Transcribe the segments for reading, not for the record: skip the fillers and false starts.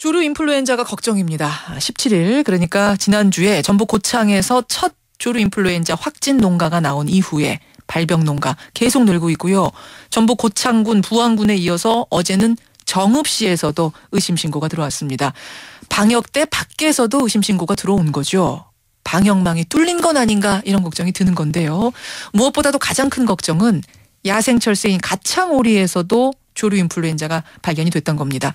조류 인플루엔자가 걱정입니다. 17일 그러니까 지난주에 전북 고창에서 첫 조류 인플루엔자 확진 농가가 나온 이후에 발병 농가 계속 늘고 있고요. 전북 고창군 부안군에 이어서 어제는 정읍시에서도 의심 신고가 들어왔습니다. 방역대 밖에서도 의심 신고가 들어온 거죠. 방역망이 뚫린 건 아닌가 이런 걱정이 드는 건데요. 무엇보다도 가장 큰 걱정은 야생철새인 가창오리에서도 조류 인플루엔자가 발견이 됐던 겁니다.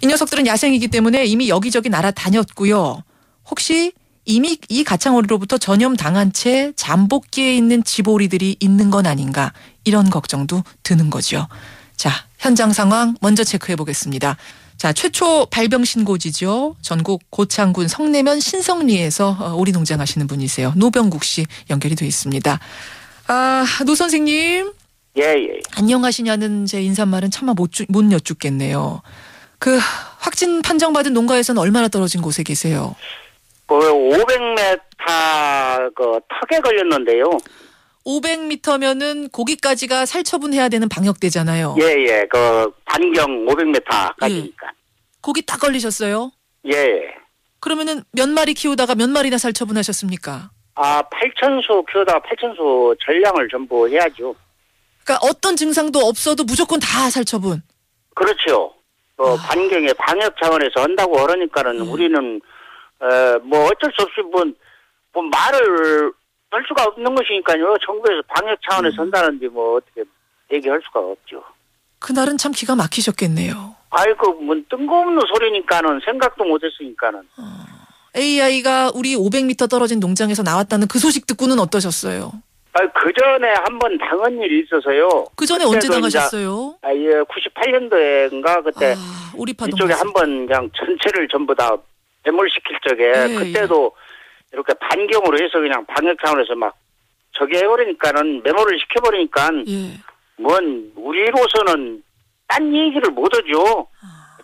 이 녀석들은 야생이기 때문에 이미 여기저기 날아다녔고요. 혹시 이미 이 가창오리로부터 전염당한 채 잠복기에 있는 집오리들이 있는 건 아닌가 이런 걱정도 드는 거죠. 자, 현장 상황 먼저 체크해 보겠습니다. 자, 최초 발병 신고지죠. 전국 고창군 성내면 신성리에서 오리 농장하시는 분이세요. 노병국 씨 연결이 돼 있습니다. 노 선생님. 예. 안녕하시냐는 제 인사말은 차마 못 여쭙겠네요. 그 확진 판정받은 농가에서는 얼마나 떨어진 곳에 계세요? 500m 그 턱에 걸렸는데요. 500m면은 거기까지가 살처분해야 되는 방역대잖아요. 예. 그 반경 500m까지니까. 예. 거기 딱 걸리셨어요? 예. 그러면은 몇 마리 키우다가 몇 마리나 살처분하셨습니까? 8,000수 키우다가 8,000수 전량을 전부 해야죠. 그러니까 어떤 증상도 없어도 무조건 다 살처분. 그렇죠. 반경에 방역 차원에서 한다고 그러니까는 우리는 뭐 어쩔 수 없이 뭐 말을 할 수가 없는 것이니까요. 정부에서 방역 차원에서 한다는데 뭐 어떻게 얘기할 수가 없죠. 그날은 참 기가 막히셨겠네요. 아이고 뭐 뜬금없는 소리니까는 생각도 못했으니까는. AI가 우리 500m 떨어진 농장에서 나왔다는 그 소식 듣고는 어떠셨어요? 그 전에 한번 당한 일이 있어서요. 그 전에 언제 당하셨어요? 98년도인가 그때 오리파 이쪽에 한번 그냥 전체를 전부 다 매몰시킬 적에 그때도 이렇게 반경으로 해서 그냥 방역 차원에서 막 저기 해버리니까는 매몰을 시켜버리니까 뭔 우리로서는 딴 얘기를 못하죠.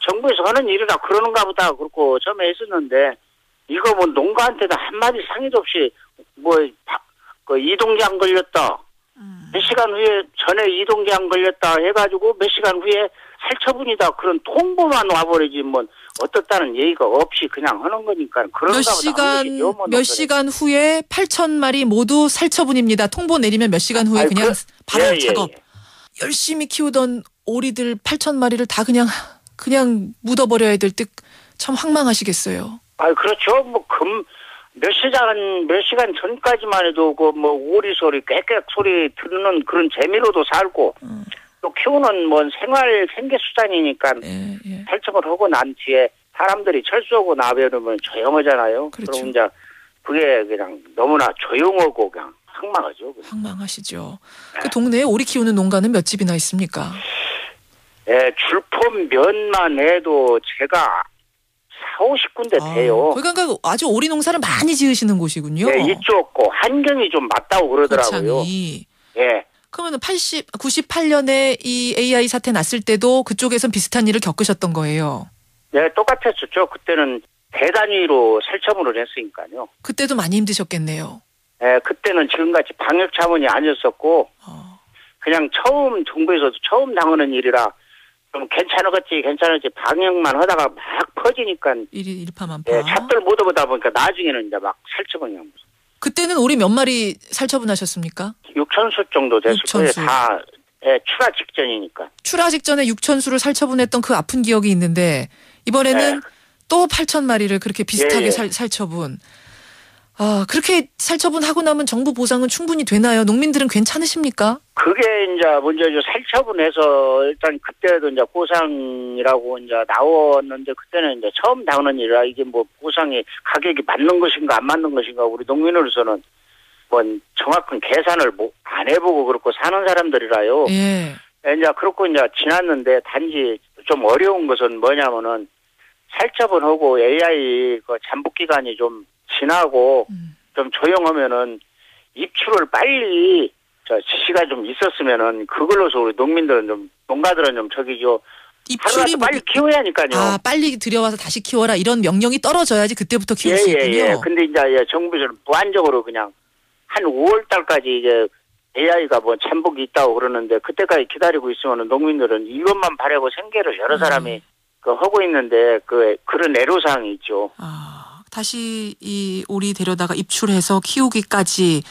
정부에서 하는 일이라 그러는가 보다 그렇고 처음에 했었는데 이거 뭐 농가한테도 한마디 상의도 없이 그 이동장 걸렸다. 몇 시간 후에 전에 이동장 걸렸다 해가지고 몇 시간 후에 살처분이다. 그런 통보만 와버리지 뭐 어떻다는 얘기가 없이 그냥 하는 거니까 그런가 보다. 몇 시간 후에 8,000마리 모두 살처분입니다. 통보 내리면 몇 시간 후에 그냥 바로 작업. 열심히 키우던 오리들 8,000마리를 다 그냥 묻어버려야 될 듯 참 황망하시겠어요. 그렇죠. 몇 시간 전까지만 해도 뭐 오리 소리, 깨끗 소리 듣는 그런 재미로도 살고 또 키우는 생활 생계 수단이니까 살처분을 하고 난 뒤에 사람들이 철수하고 나면은 조용하잖아요. 그렇죠. 그럼 이제 그게 그냥 너무나 조용하고 그냥 황망하죠. 그냥. 황망하시죠. 그 동네에 오리 키우는 농가는 몇 집이나 있습니까? 줄폼 면만 해도 제가 40-50군데 돼요. 그러니까 아주 오리 농사를 많이 지으시는 곳이군요. 네, 이쪽 환경이 좀 맞다고 그러더라고요. 고창이. 예. 그러면 98년에 이 AI 사태 났을 때도 그쪽에선 비슷한 일을 겪으셨던 거예요. 네, 똑같았었죠. 그때는 대단위로 살처분을 했으니까요. 그때도 많이 힘드셨겠네요. 네, 그때는 지금같이 방역 차원이 아니었었고 그냥 정부에서도 처음 당하는 일이라 좀 괜찮았지 방역만 하다가 막 퍼지니까 일파만파. 예, 잣들 못 오다 보니까 나중에는 이제 막 살처분이 한 거죠. 그때는 오리 몇 마리 살처분하셨습니까? 6,000수 정도 됐을 거예요. 다 출하 직전이니까. 출하 직전에 6,000수를 살처분했던 그 아픈 기억이 있는데 이번에는 또 8,000마리를 그렇게 비슷하게 살처분. 그렇게 살처분하고 나면 정부 보상은 충분히 되나요? 농민들은 괜찮으십니까? 그게 이제 먼저 살처분해서 일단 그때도 이제 보상이라고 이제 나왔는데 그때는 이제 처음 당하는 일이라 이게 뭐 보상이 가격이 맞는 것인가 안 맞는 것인가 우리 농민으로서는 뭐 정확한 계산을 안 해보고 그렇고 사는 사람들이라요. 예. 이제 그렇고 이제 지났는데 단지 좀 어려운 것은 뭐냐면은 살처분하고 AI 그 잠복 기간이 좀 지나고 좀 조용하면은 입출을 빨리 지시가 좀 있었으면은 그걸로서 우리 농민들은 좀 농가들은 좀 입출이 빨리 키워야 하니까요. 빨리 들여와서 다시 키워라 이런 명령이 떨어져야지 그때부터 키울 수 있군요. 예. 근데 이제 정부에서는 무한적으로 그냥 한 5월 달까지 이제 AI가 뭐 잠복이 있다고 그러는데 그때까지 기다리고 있으면은 농민들은 이것만 바라고 생계를 여러 사람이 하고 있는데 그런 애로사항이 있죠. 다시 이 오리 데려다가 입출해서 키우기까지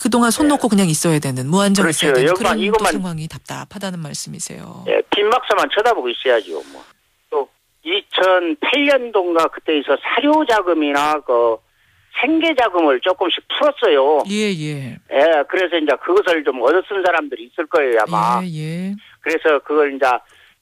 그동안 손 놓고 그냥 있어야 되는 무한정 그렇죠. 있어야 되는 그런 이것만 상황이 답답하다는 말씀이세요. 예, 빈막사만 쳐다보고 있어야죠. 뭐. 또 2008년도인가 그때 있어 사료 자금이나 생계 자금을 조금씩 풀었어요. 예. 그래서 이제 그것을 좀 얻어 쓴 사람들이 있을 거예요, 아마. 예. 그래서 그걸 이제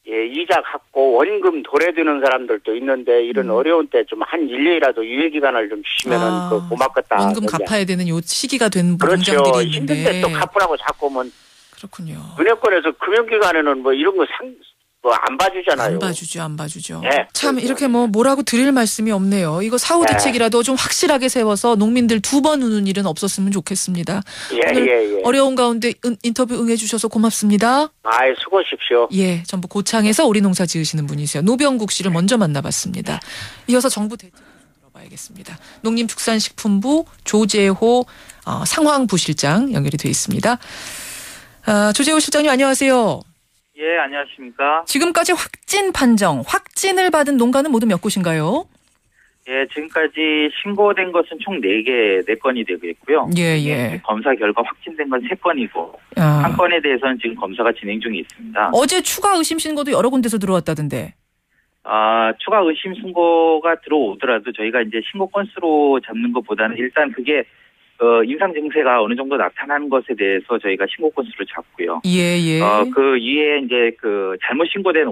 이자 갚고 원금 도래드는 사람들도 있는데 이런 어려운 때 좀 한 1년이라도 유예 기간을 좀 주시면은 고맙겠다. 원금 갚아야 되는 요 시기가 된 그렇죠. 농장들이 있는데. 힘든데 또 갚으라고 자꾸 하면. 그렇군요. 은행권에서 금융기관에는 뭐 이런 거 안 봐주잖아요. 안 봐주죠. 네, 참 그렇죠. 이렇게 뭐라고 드릴 말씀이 없네요. 이거 사후 대책이라도 좀 확실하게 세워서 농민들 두 번 우는 일은 없었으면 좋겠습니다. 오늘 어려운 가운데 인터뷰 응해주셔서 고맙습니다. 수고하십시오. 예, 전북 고창에서 오리 농사 지으시는 분이세요. 노병국 씨를 먼저 만나봤습니다. 이어서 정부 대책을 좀 들어봐야겠습니다. 농림축산식품부 조재호 상황부실장 연결이 되어 있습니다. 조재호 실장님 안녕하세요. 예, 안녕하십니까. 지금까지 확진 판정, 확진을 받은 농가는 모두 몇 곳인가요? 예, 지금까지 신고된 것은 총 4건이 되고 있고요. 예. 검사 결과 확진된 건 3건이고, 한 건에 대해서는 지금 검사가 진행 중에 있습니다. 어제 추가 의심 신고도 여러 군데서 들어왔다던데. 추가 의심 신고가 들어오더라도 저희가 이제 신고 건수로 잡는 것보다는 일단 그게 임상 증세가 어느 정도 나타나는 것에 대해서 저희가 신고 건수를 잡고요. 예. 그 이외에 이제 잘못 신고된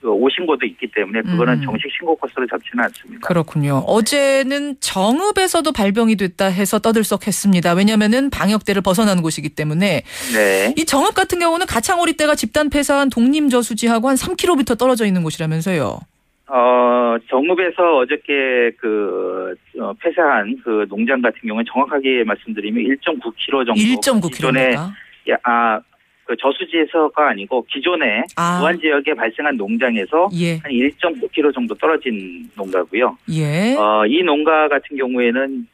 오신고도 있기 때문에 그거는 정식 신고 건수를 잡지는 않습니다. 그렇군요. 어제는 정읍에서도 발병이 됐다 해서 떠들썩했습니다. 왜냐하면은 방역대를 벗어나는 곳이기 때문에. 네. 이 정읍 같은 경우는 가창오리떼가 집단 폐사한 독림저수지하고 한 3km 떨어져 있는 곳이라면서요. 정읍에서 어저께 폐사한 그 농장 같은 경우는 정확하게 말씀드리면 1.9km 정도. 1.9km입니까? 그 저수지에서가 아니고 기존에 무안 지역에 발생한 농장에서 한 1.9km 정도 떨어진 농가고요. 예. 이 농가 같은 경우에는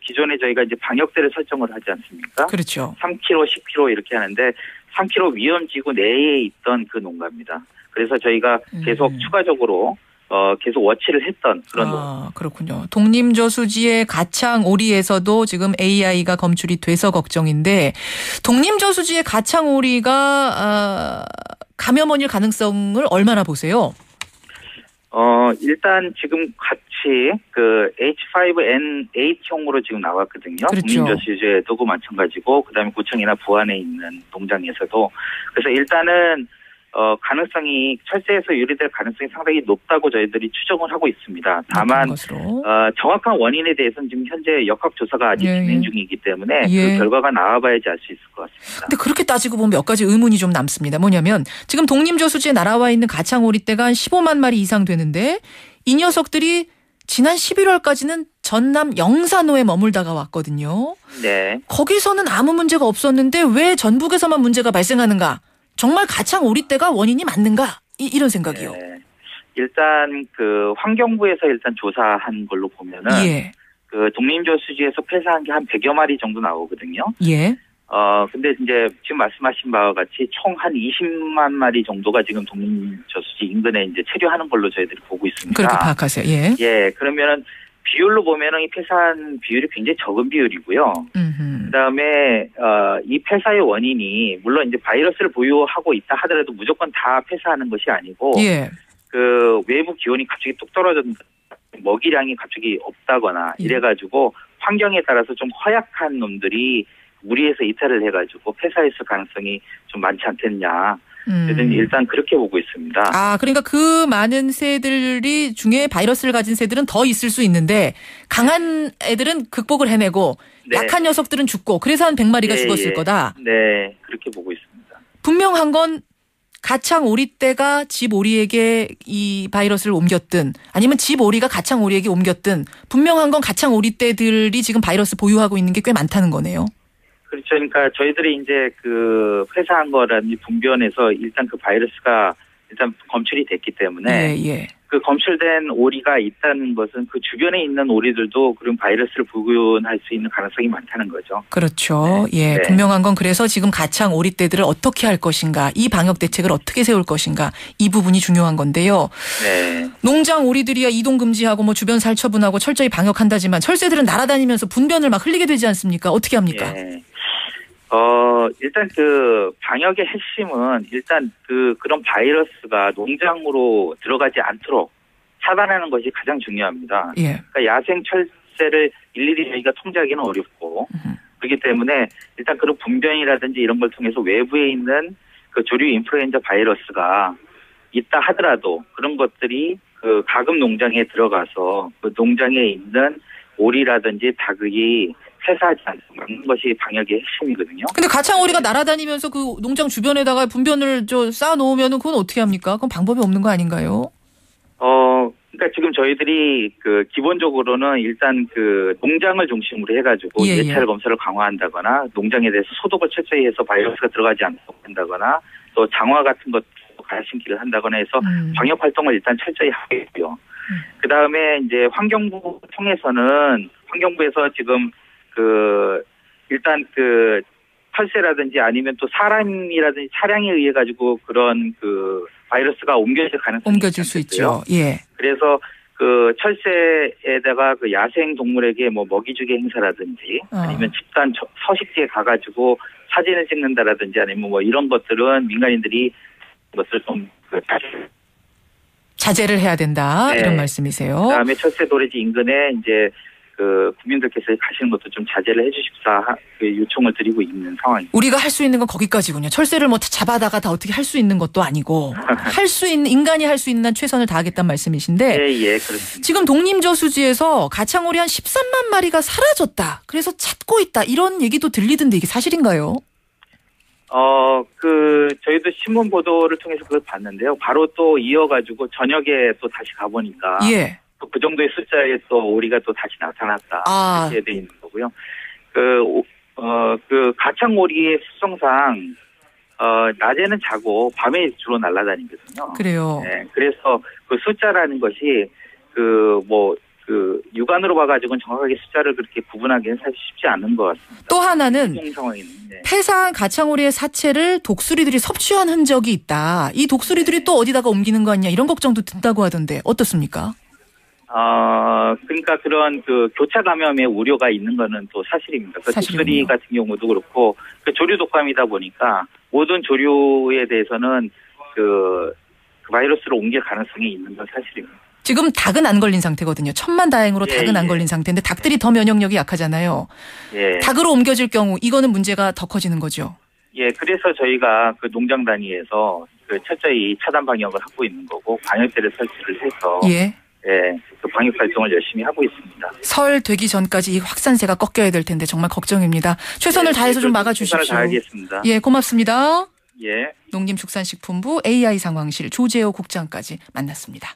기존에 저희가 이제 방역대를 설정을 하지 않습니까? 그렇죠. 3km, 10km 이렇게 하는데 3km 위험지구 내에 있던 그 농가입니다. 그래서 저희가 계속 추가적으로 계속 워치를 했던 그런 그렇군요. 독림저수지의 가창오리에서도 지금 AI가 검출이 돼서 걱정인데 독림저수지의 가창오리가 감염원일 가능성을 얼마나 보세요? 일단 지금 같이 H5N8형으로 지금 나왔거든요. 그렇죠. 독림저수지에도 마찬가지고 그다음에 고창이나 부안에 있는 농장에서도 그래서 일단은 가능성이 철새에서 유래될 가능성이 상당히 높다고 저희들이 추정을 하고 있습니다. 다만 정확한 원인에 대해서는 지금 현재 역학조사가 아직 진행 중이기 때문에 그 결과가 나와봐야지 알 수 있을 것 같습니다. 근데 그렇게 따지고 보면 몇 가지 의문이 좀 남습니다. 뭐냐면 지금 독림저수지에 날아와 있는 가창오리떼가 한 15만 마리 이상 되는데 이 녀석들이 지난 11월까지는 전남 영산호에 머물다가 왔거든요. 네. 거기서는 아무 문제가 없었는데 왜 전북에서만 문제가 발생하는가? 정말 가창오리떼가 원인이 맞는가? 이런 생각이요. 네. 일단 환경부에서 일단 조사한 걸로 보면은 독림저수지에서 폐사한 게 한 100여 마리 정도 나오거든요. 예. 근데 이제 지금 말씀하신 바와 같이 총 한 20만 마리 정도가 지금 독림저수지 인근에 이제 체류하는 걸로 저희들이 보고 있습니다. 그렇게 파악하세요. 예. 예. 그러면은 비율로 보면은 이 폐사한 비율이 굉장히 적은 비율이고요. 그다음에 이 폐사의 원인이 물론 이제 바이러스를 보유하고 있다 하더라도 무조건 다 폐사하는 것이 아니고 외부 기온이 갑자기 뚝 떨어졌다, 먹이량이 갑자기 없다거나 이래가지고 환경에 따라서 좀 허약한 놈들이 무리해서 이탈을 해가지고 폐사했을 가능성이 좀 많지 않겠냐. 일단 그렇게 보고 있습니다. 그러니까 그 많은 새들이 중에 바이러스를 가진 새들은 더 있을 수 있는데 강한 애들은 극복을 해내고 약한 녀석들은 죽고 그래서 한 100마리가 죽었을 거다. 네, 그렇게 보고 있습니다. 분명한 건 가창오리떼가 집 오리에게 이 바이러스를 옮겼든 아니면 집 오리가 가창오리에게 옮겼든 분명한 건 가창오리떼들이 지금 바이러스 보유하고 있는 게 꽤 많다는 거네요. 그렇죠. 그러니까 저희들이 이제 폐사한 거라든지 분변에서 일단 그 바이러스가 일단 검출이 됐기 때문에 그 검출된 오리가 있다는 것은 그 주변에 있는 오리들도 그런 바이러스를 보균할 수 있는 가능성이 많다는 거죠. 그렇죠. 네. 예, 네. 분명한 건 그래서 지금 가창 오리떼들을 어떻게 할 것인가, 이 방역 대책을 어떻게 세울 것인가, 이 부분이 중요한 건데요. 네. 농장 오리들이야 이동 금지하고 뭐 주변 살처분하고 철저히 방역한다지만 철새들은 날아다니면서 분변을 막 흘리게 되지 않습니까? 어떻게 합니까? 네. 일단 그 방역의 핵심은 일단 그런 바이러스가 농장으로 들어가지 않도록 차단하는 것이 가장 중요합니다. 예. 그러니까 야생 철새를 일일이 저희가 통제하기는 어렵고 그렇기 때문에 일단 그런 분변이라든지 이런 걸 통해서 외부에 있는 그 조류 인플루엔자 바이러스가 있다 하더라도 그런 것들이 그 가금 농장에 들어가서 그 농장에 있는 오리라든지 닭이 폐사하지 않도록 막는 것이 방역의 핵심이거든요. 근데 가창오리가 날아다니면서 그 농장 주변에다가 분변을 쌓아놓으면은 그건 어떻게 합니까? 그건 방법이 없는 거 아닌가요? 그러니까 지금 저희들이 그 기본적으로는 일단 그 농장을 중심으로 해가지고 예찰 검사를 강화한다거나 농장에 대해서 소독을 철저히 해서 바이러스가 들어가지 않도록 한다거나 또 장화 같은 것도 가야신기를 한다거나 해서 방역 활동을 일단 철저히 하고 있고요. 그 다음에 이제 환경부 통해서는 환경부에서 지금 일단 철새라든지 아니면 또 사람이라든지 차량에 의해 가지고 그런 바이러스가 옮겨질 수 있죠. 예. 그래서 철새에다가 야생 동물에게 뭐 먹이주기 행사라든지 아니면 집단 서식지에 가가지고 사진을 찍는다라든지 아니면 뭐 이런 것들은 민간인들이 것을 좀 자제를 해야 된다. 네. 이런 말씀이세요. 그다음에 철새 도래지 인근에 이제 국민들께서 가시는 것도 좀 자제를 해주십사 요청을 드리고 있는 상황입니다. 우리가 할 수 있는 건 거기까지군요. 철새를 뭐 잡아다가 다 어떻게 할 수 있는 것도 아니고 인간이 할 수 있는 한 최선을 다하겠다는 말씀이신데. 예, 그렇습니다. 지금 독림저수지에서 가창오리 한 13만 마리가 사라졌다. 그래서 찾고 있다. 이런 얘기도 들리던데 이게 사실인가요? 저희도 신문 보도를 통해서 그걸 봤는데요. 바로 또 이어가지고 저녁에 또 다시 가보니까. 예. 그 정도의 숫자에 또 오리가 또 다시 나타났다. 이렇게 돼 있는 거고요. 가창오리의 습성상, 낮에는 자고 밤에 주로 날아다니거든요. 그래요. 네. 그래서 그 숫자라는 것이 육안으로 봐가지고는 정확하게 숫자를 그렇게 구분하기는 사실 쉽지 않은 것 같습니다. 또 하나는 폐사한 가창오리의 사체를 독수리들이 섭취한 흔적이 있다. 이 독수리들이 또 어디다가 옮기는 거 아니냐 이런 걱정도 든다고 하던데 어떻습니까? 그러니까 그런 교차 감염의 우려가 있는 거는 또 사실입니다. 독수리 같은 경우도 그렇고 조류 독감이다 보니까 모든 조류에 대해서는 그 바이러스로 옮길 가능성이 있는 건 사실입니다. 지금 닭은 안 걸린 상태거든요. 천만다행으로 닭은 안 걸린 상태인데 닭들이 더 면역력이 약하잖아요. 예. 닭으로 옮겨질 경우 이거는 문제가 더 커지는 거죠. 예, 그래서 저희가 농장 단위에서 철저히 차단 방역을 하고 있는 거고 방역대를 설치를 해서 방역 활동을 열심히 하고 있습니다. 설 되기 전까지 이 확산세가 꺾여야 될 텐데 정말 걱정입니다. 최선을 다해서 좀 막아주십시오. 최선을 다하겠습니다. 예, 고맙습니다. 예. 농림축산식품부 AI 상황실 조재호 국장까지 만났습니다.